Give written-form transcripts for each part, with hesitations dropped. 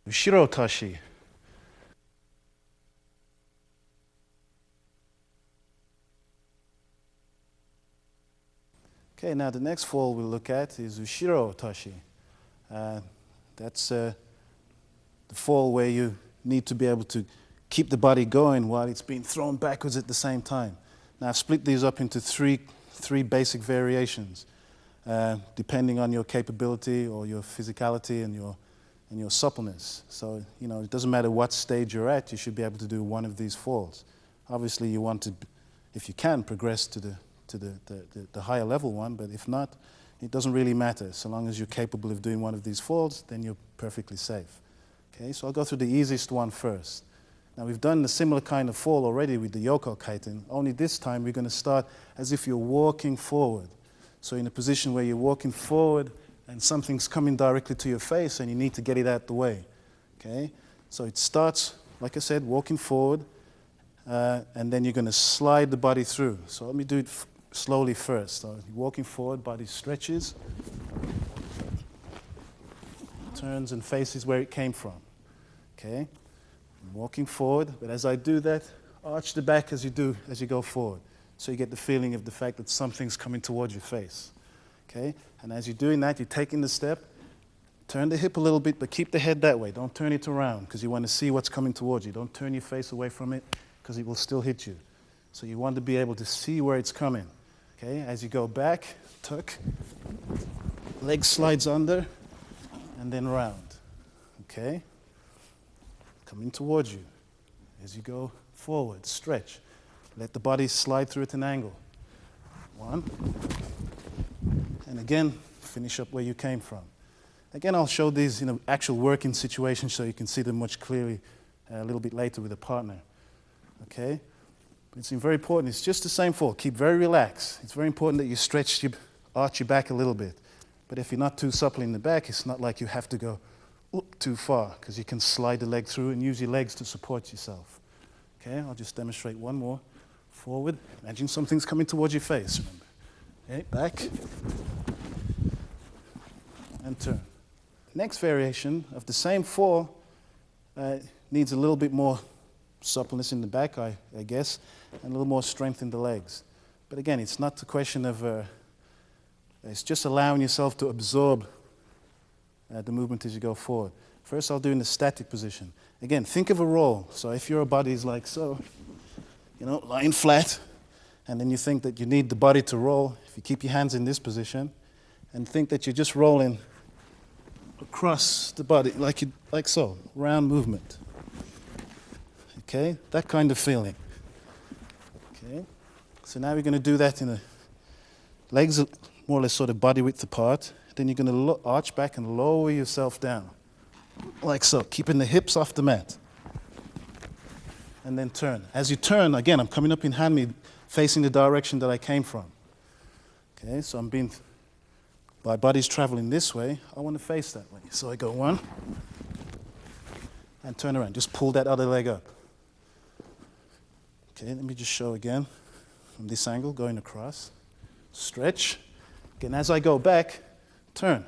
Shirotashi. Okay, now the next fall we'll look at is Ushiro Tashi. That's the fall where you need to be able to keep the body going while it's being thrown backwards at the same time. Now I've split these up into three basic variations, depending on your capability or your physicality and your suppleness. So, it doesn't matter what stage you're at, you should be able to do one of these falls. Obviously you want to, if you can, progress to the higher level one, but if not, it doesn't really matter. So long as you're capable of doing one of these falls, then you're perfectly safe. Okay, so I'll go through the easiest one first. Now we've done a similar kind of fall already with the Yoko Kaiten, only this time we're going to start as if you're walking forward. So in a position where you're walking forward and something's coming directly to your face and you need to get it out the way. Okay, so it starts, like I said, walking forward, and then you're going to slide the body through. So let me do it slowly first. So walking forward, body stretches, turns and faces where it came from. Okay, walking forward, but as I do that, arch the back as you go forward. So you get the feeling of the fact that something's coming towards your face. Okay, and as you're doing that, you're taking the step, turn the hip a little bit, but keep the head that way. Don't turn it around because you want to see what's coming towards you. Don't turn your face away from it because it will still hit you. So you want to be able to see where it's coming. Okay, as you go back, tuck, leg slides under, and then round. Okay, coming towards you. As you go forward, stretch. Let the body slide through at an angle. One. And again, finish up where you came from. Again, I'll show these in an actual working situation so you can see them much clearly a little bit later with a partner. Okay? But it's very important. It's just the same fall. Keep very relaxed. It's very important that you arch your back a little bit. But if you're not too supple in the back, it's not like you have to go too far because you can slide the leg through and use your legs to support yourself. Okay, I'll just demonstrate one more. Forward. Imagine something's coming towards your face, remember. Okay, back. And turn. Next variation of the same fall needs a little bit more suppleness in the back, I guess, and a little more strength in the legs. But again, it's not a question of, it's just allowing yourself to absorb the movement as you go forward. First, I'll do in the static position. Again, think of a roll. So if your body is like so, lying flat, and then you think that you need the body to roll, if you keep your hands in this position, and think that you're just rolling across the body, like so, round movement. Okay, that kind of feeling. Okay, so now we're going to do that in legs are more or less sort of body width apart. Then you're going to arch back and lower yourself down, like so, keeping the hips off the mat. And then turn. As you turn, again, I'm coming up in Hanmi, facing the direction that I came from. Okay, so my body's traveling this way, I want to face that way. So I go one, and turn around. Just pull that other leg up. Okay, let me just show again, from this angle, going across. Stretch. Again, as I go back, turn.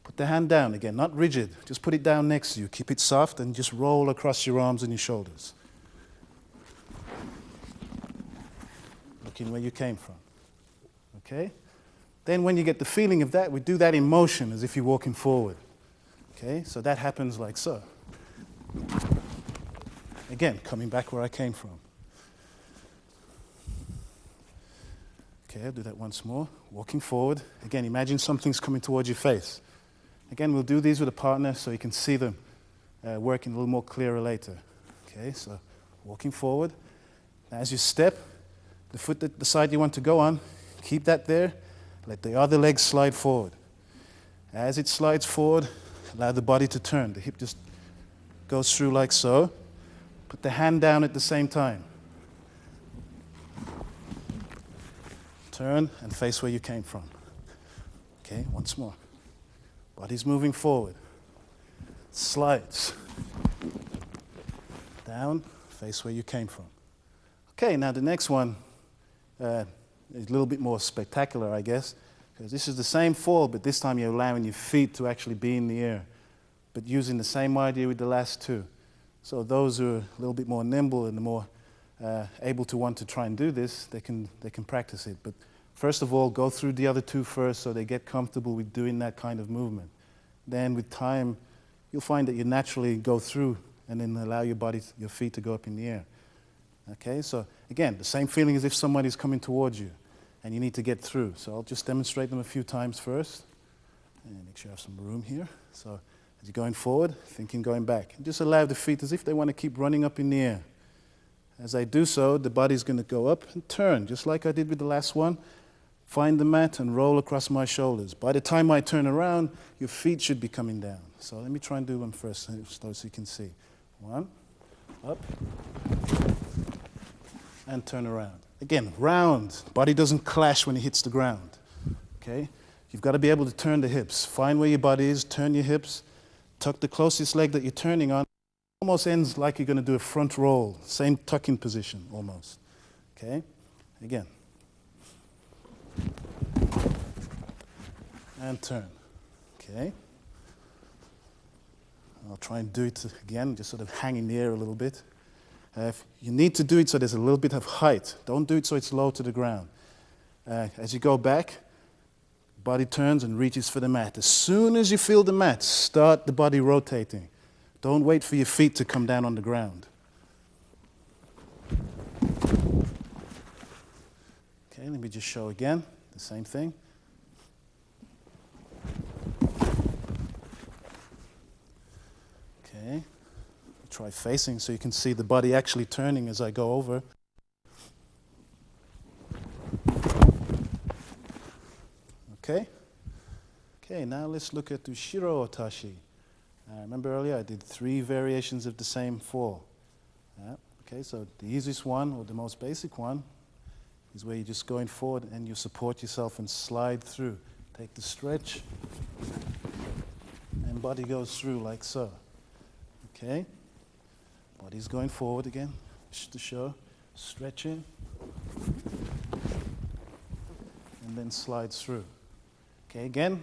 Put the hand down again, not rigid. Just put it down next to you. Keep it soft and just roll across your arms and your shoulders. Looking where you came from. Okay? Then when you get the feeling of that, we do that in motion as if you're walking forward. Okay? So that happens like so. Again, coming back where I came from. Okay, I'll do that once more. Walking forward. Again, imagine something's coming towards your face. Again, we'll do these with a partner so you can see them working a little more clearer later. Okay, so walking forward. Now as you step, the foot that the side you want to go on, keep that there. Let the other leg slide forward. As it slides forward, allow the body to turn. The hip just goes through like so. Put the hand down at the same time. Turn and face where you came from. Okay, once more. Body's moving forward. Slides. Down, face where you came from. Okay, now the next one is a little bit more spectacular, I guess, because this is the same fall, but this time you're allowing your feet to actually be in the air. but using the same idea with the last two. So those who are a little bit more nimble and more able to want to try and do this, they can practice it. But first of all, go through the other two first so they get comfortable with doing that kind of movement. Then with time, you'll find that you naturally go through and then allow your feet to go up in the air. Okay, so again, the same feeling as if somebody's coming towards you and you need to get through. So I'll just demonstrate them a few times first. And make sure I have some room here. So as you're going forward, thinking going back. And just allow the feet as if they want to keep running up in the air. As I do so, the body's going to go up and turn, just like I did with the last one. Find the mat and roll across my shoulders. By the time I turn around, your feet should be coming down. So let me try and do one first, so you can see. One, up, and turn around. Again, round. Body doesn't clash when it hits the ground. Okay? You've got to be able to turn the hips. Find where your body is, turn your hips, tuck the closest leg that you're turning on. Almost ends like you're going to do a front roll. Same tucking position, almost. Okay? Again. And turn. Okay? I'll try and do it again, just sort of hang in the air a little bit. You need to do it so there's a little bit of height. Don't do it so it's low to the ground. As you go back, body turns and reaches for the mat. As soon as you feel the mat, start the body rotating. Don't wait for your feet to come down on the ground. Okay, let me just show again, the same thing. Okay, try facing so you can see the body actually turning as I go over. Okay? Okay, now let's look at Ushiro Otashi. Remember earlier I did 3 variations of the same fall. Okay, so the easiest one, or the most basic one, is where you're just going forward and you support yourself and slide through. Take the stretch, and body goes through like so. Okay? Body's going forward again, just to show. Stretching, and then slides through. Okay, again,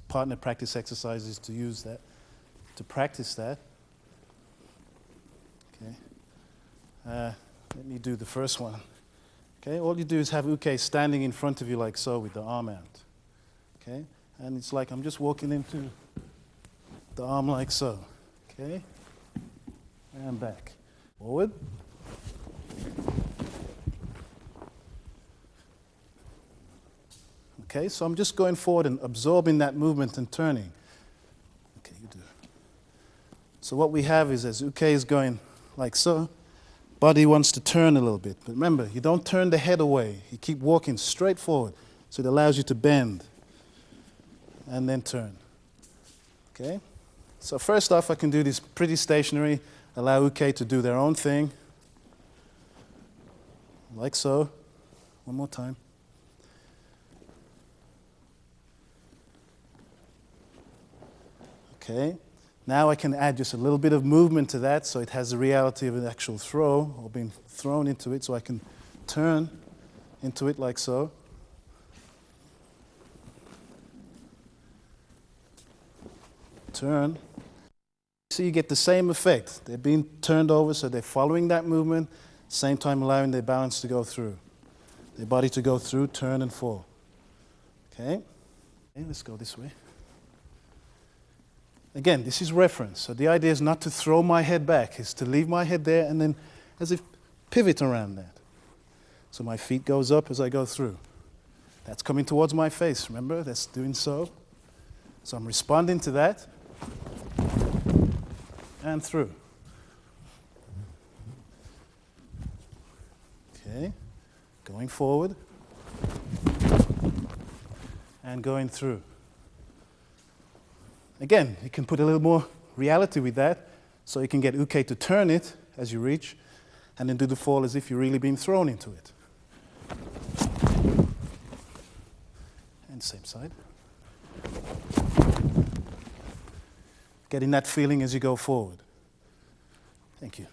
partner practice exercises to use that, to practice that. Okay, let me do the first one. Okay, all you do is have Uke standing in front of you like so with the arm out. Okay, and it's like I'm just walking into the arm like so. Okay, and back. Forward. Okay, so I'm just going forward and absorbing that movement and turning. Okay, you do. So what we have is as Uke is going like so, body wants to turn a little bit. But remember, you don't turn the head away. You keep walking straight forward. So it allows you to bend and then turn. Okay? So first off, I can do this pretty stationary. Allow Uke to do their own thing. Like so. One more time. Okay, now I can add just a little bit of movement to that so it has the reality of an actual throw or being thrown into it, so I can turn into it like so. Turn. So you get the same effect. They're being turned over, so they're following that movement, same time allowing their balance to go through. Their body to go through, turn and fall. Okay, let's go this way. Again, this is reference. So the idea is not to throw my head back. It's to leave my head there and then as if pivot around that. So my feet goes up as I go through. That's coming towards my face. Remember, that's doing so. So I'm responding to that. And through. Okay. Going forward. And going through. Again, you can put a little more reality with that, so you can get Uke to turn it as you reach, and then do the fall as if you're really being thrown into it. And same side. Getting that feeling as you go forward. Thank you.